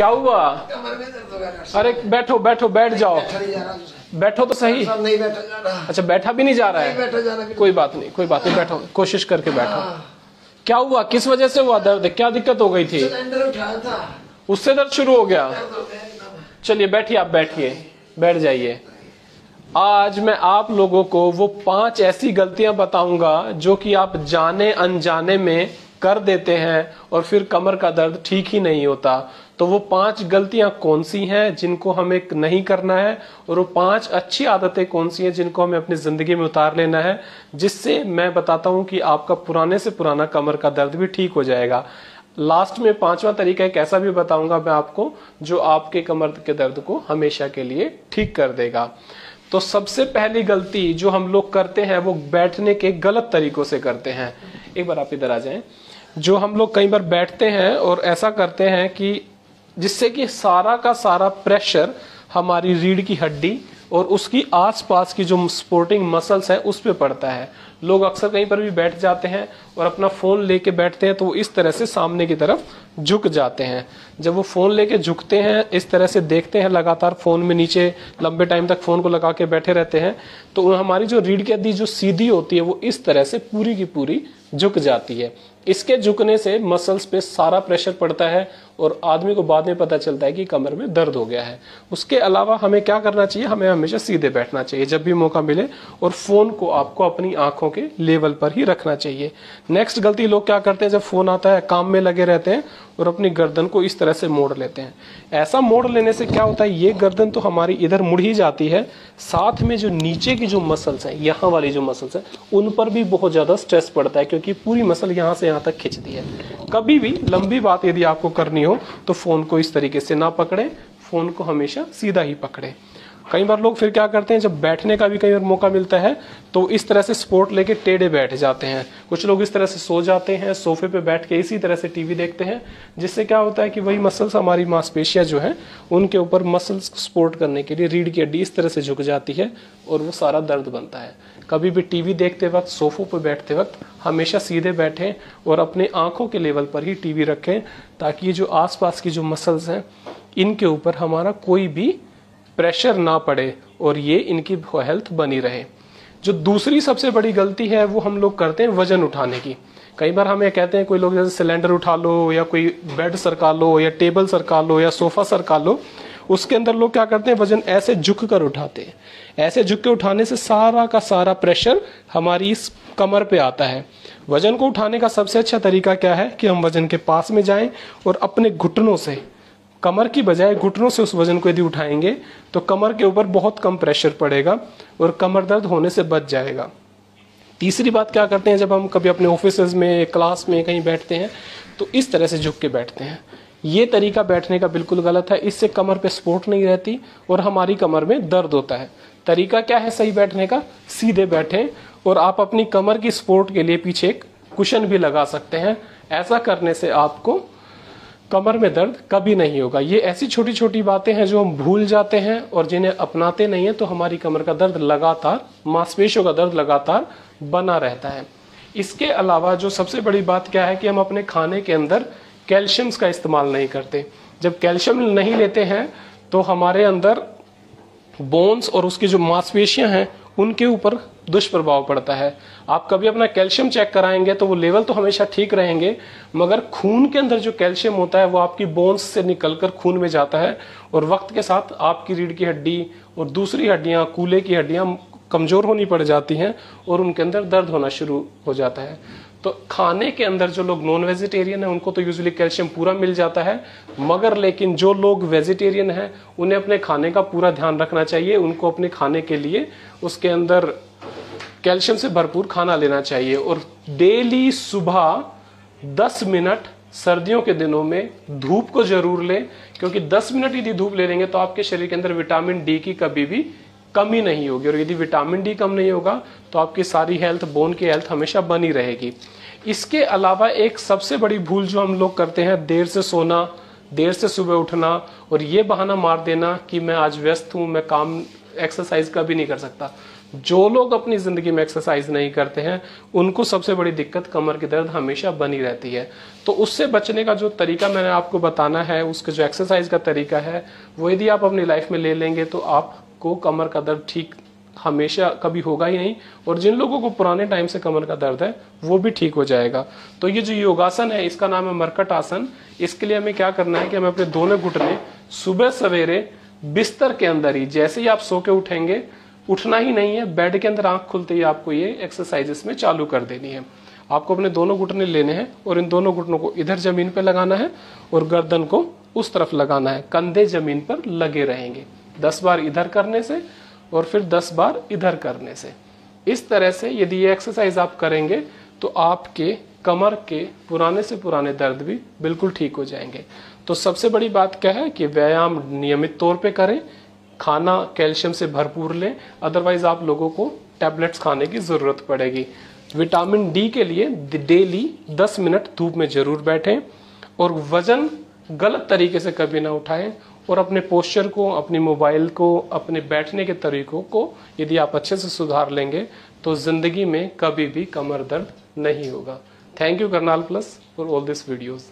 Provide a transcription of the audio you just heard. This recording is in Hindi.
क्या हुआ? कमर में दर्द हो गया डॉक्टर साहब। अरे बैठो बैठो, बैठ जाओ, बैठा नहीं जा रहा मुझसे। बैठो तो सही। साहब नहीं बैठा जा रहा। अच्छा बैठा भी नहीं जा रहा नहीं है, बैठा जा रहा। कोई बात नहीं कोई बात नहीं, बैठो, कोशिश करके बैठो। हाँ। क्या हुआ, किस वजह से हुआ दर्द, क्या दिक्कत हो गई थी? सिलेंडर उठाया था, उससे दर्द शुरू हो गया? दर्द हो गया एकदम। चलिए बैठिए, आप बैठिए, बैठ जाइए। आज मैं आप लोगों को वो 5 ऐसी गलतियां बताऊंगा जो कि आप जाने अनजाने में कर देते हैं और फिर कमर का दर्द ठीक ही नहीं होता। तो वो 5 गलतियां कौन सी हैं जिनको हमें नहीं करना है, और वो 5 अच्छी आदतें कौन सी हैं जिनको हमें अपनी जिंदगी में उतार लेना है, जिससे मैं बताता हूं कि आपका पुराने से पुराना कमर का दर्द भी ठीक हो जाएगा। लास्ट में 5वां तरीका एक ऐसा भी बताऊंगा मैं आपको जो आपके कमर के दर्द को हमेशा के लिए ठीक कर देगा। तो सबसे पहली गलती जो हम लोग करते हैं वो बैठने के गलत तरीकों से करते हैं। एक बार आप इधर आ जाएं। जो हम लोग कई बार बैठते हैं और ऐसा करते हैं कि जिससे कि सारा का सारा प्रेशर हमारी रीढ़ की हड्डी और उसकी आसपास की जो सपोर्टिंग मसल्स है उस पे पड़ता है। लोग अक्सर कहीं पर भी बैठ जाते हैं और अपना फोन लेके बैठते हैं तो वो इस तरह से सामने की तरफ झुक जाते हैं। जब वो फोन लेके झुकते हैं, इस तरह से देखते हैं लगातार फोन में नीचे, लंबे टाइम तक फोन को लगा के बैठे रहते हैं, तो हमारी जो रीढ़ की हड्डी जो सीधी होती है वो इस तरह से पूरी की पूरी झुक जाती है। इसके झुकने से मसल्स पे सारा प्रेशर पड़ता है और आदमी को बाद में पता चलता है कि कमर में दर्द हो गया है। उसके अलावा हमें क्या करना चाहिए, हमें हमेशा सीधे बैठना चाहिए जब भी मौका मिले, और फोन को आपको अपनी आंखों के लेवल पर ही रखना चाहिए। नेक्स्ट गलती लोग क्या करते हैं, जब फोन आता है काम में लगे रहते हैं और अपनी गर्दन को इस तरह से मोड़ लेते हैं। ऐसा मोड़ लेने से क्या होता है, ये गर्दन तो हमारी इधर मुड़ ही जाती है, साथ में जो नीचे की जो मसल्स हैं, यहाँ वाली जो मसल्स हैं, उन पर भी बहुत ज्यादा स्ट्रेस पड़ता है क्योंकि पूरी मसल यहाँ से यहाँ तक खिंचती है। कभी भी लंबी बात यदि आपको करनी हो तो फोन को इस तरीके से ना पकड़े, फोन को हमेशा सीधा ही पकड़े। कई बार लोग फिर क्या करते हैं, जब बैठने का भी कई बार मौका मिलता है तो इस तरह से सपोर्ट लेके टेढ़े बैठ जाते हैं। कुछ लोग इस तरह से सो जाते हैं, सोफे पे बैठ के इसी तरह से टीवी देखते हैं, जिससे क्या होता है कि वही मसल्स, हमारी मांसपेशियां जो हैं उनके ऊपर मसल्स को सपोर्ट करने के लिए रीढ़ की हड्डी इस तरह से झुक जाती है और वो सारा दर्द बनता है। कभी भी टीवी देखते वक्त, सोफों पर बैठते वक्त हमेशा सीधे बैठें और अपने आंखों के लेवल पर ही टीवी रखें, ताकि ये जो आसपास की जो मसल्स हैं इनके ऊपर हमारा कोई भी प्रेशर ना पड़े और ये इनकी हेल्थ बनी रहे। जो दूसरी सबसे बड़ी गलती है वो हम लोग करते हैं वजन उठाने की। कई बार हमें कहते हैं कोई लोग, जैसे सिलेंडर उठा लो या कोई बेड सरका लो या टेबल सरका लो या सोफा सरका लो, उसके अंदर लोग क्या करते हैं, वजन ऐसे झुक कर उठाते हैं। ऐसे झुक के उठाने से सारा का सारा प्रेशर हमारी इस कमर पे आता है। वजन को उठाने का सबसे अच्छा तरीका क्या है कि हम वजन के पास में जाएं और अपने घुटनों से, कमर की बजाय घुटनों से उस वजन को यदि उठाएंगे तो कमर के ऊपर बहुत कम प्रेशर पड़ेगा और कमर दर्द होने से बच जाएगा। तीसरी बात क्या करते हैं, जब हम कभी अपने ऑफिसेज में, क्लास में कहीं बैठते हैं तो इस तरह से झुक के बैठते हैं। ये तरीका बैठने का बिल्कुल गलत है, इससे कमर पे सपोर्ट नहीं रहती और हमारी कमर में दर्द होता है। तरीका क्या है सही बैठने का, सीधे बैठें और आप अपनी कमर की सपोर्ट के लिए पीछे एक कुशन भी लगा सकते हैं। ऐसा करने से आपको कमर में दर्द कभी नहीं होगा। ये ऐसी छोटी छोटी बातें हैं जो हम भूल जाते हैं और जिन्हें अपनाते नहीं है तो हमारी कमर का दर्द लगातार, मांसपेशियों का दर्द लगातार बना रहता है। इसके अलावा जो सबसे बड़ी बात क्या है कि हम अपने खाने के अंदर कैल्शियम्स का इस्तेमाल नहीं करते। जब कैल्शियम नहीं लेते हैं तो हमारे अंदर बोन्स और उसकी जो मांसपेशियां हैं उनके ऊपर दुष्प्रभाव पड़ता है। आप कभी अपना कैल्शियम चेक कराएंगे तो वो लेवल तो हमेशा ठीक रहेंगे, मगर खून के अंदर जो कैल्शियम होता है वो आपकी बोन्स से निकलकर खून में जाता है और वक्त के साथ आपकी रीढ़ की हड्डी और दूसरी हड्डियां, कूल्हे की हड्डियां कमजोर होनी पड़ जाती हैं और उनके अंदर दर्द होना शुरू हो जाता है। तो खाने के अंदर जो लोग नॉन वेजिटेरियन है उनको तो यूजुअली कैल्शियम पूरा मिल जाता है, मगर लेकिन जो लोग वेजिटेरियन हैं उन्हें अपने खाने का पूरा ध्यान रखना चाहिए। उनको अपने खाने के लिए उसके अंदर कैल्शियम से भरपूर खाना लेना चाहिए और डेली सुबह 10 मिनट सर्दियों के दिनों में धूप को जरूर लें, क्योंकि 10 मिनट यदि धूप ले लेंगे तो आपके शरीर के अंदर विटामिन डी की कभी भी कमी नहीं होगी और यदि विटामिन डी कम नहीं होगा तो आपकी सारी हेल्थ, बोन की हेल्थ हमेशा बनी रहेगी। इसके अलावा एक सबसे बड़ी भूल जो हम लोग करते हैं, देर से सोना, देर से सुबह उठना और ये बहाना मार देना कि मैं आज व्यस्त हूं, मैं काम एक्सरसाइज का भी नहीं कर सकता। जो लोग अपनी जिंदगी में एक्सरसाइज नहीं करते हैं उनको सबसे बड़ी दिक्कत कमर की दर्द हमेशा बनी रहती है। तो उससे बचने का जो तरीका मैंने आपको बताना है, उसका जो एक्सरसाइज का तरीका है, वो यदि आप अपनी लाइफ में ले लेंगे तो आपको कमर का दर्द ठीक हमेशा कभी होगा ही नहीं। और जिन लोगों को पुराने टाइम से कमर का दर्द है वो भी ठीक हो जाएगा। तो ये जो योगासन है इसका नाम है मरकट आसन। इसके लिए हमें क्या करना है कि हमें अपने दोनों घुटने सुबह सवेरे बिस्तर के अंदर ही, जैसे ही आप सो के उठेंगे, उठना ही नहीं है, बेड के अंदर आंख खुलते ही आपको ये एक्सरसाइज इसमें चालू कर देनी है। आपको अपने दोनों घुटने लेने हैं और इन दोनों घुटनों को इधर जमीन पे लगाना है और गर्दन को उस तरफ लगाना है। कंधे जमीन पर लगे रहेंगे 10 बार इधर करने से और फिर 10 बार इधर करने से। इस तरह से यदि ये एक्सरसाइज आप करेंगे तो आपके कमर के पुराने से पुराने दर्द भी बिल्कुल ठीक हो जाएंगे। तो सबसे बड़ी बात क्या है कि व्यायाम नियमित तौर पे करें, खाना कैल्शियम से भरपूर लें, अदरवाइज आप लोगों को टैबलेट्स खाने की जरूरत पड़ेगी। विटामिन डी के लिए डेली 10 मिनट धूप में जरूर बैठें और वजन गलत तरीके से कभी ना उठाएं। और अपने पोस्चर को, अपनी मोबाइल को, अपने बैठने के तरीकों को यदि आप अच्छे से सुधार लेंगे तो जिंदगी में कभी भी कमर दर्द नहीं होगा। Thank you Karnal plus for all this videos.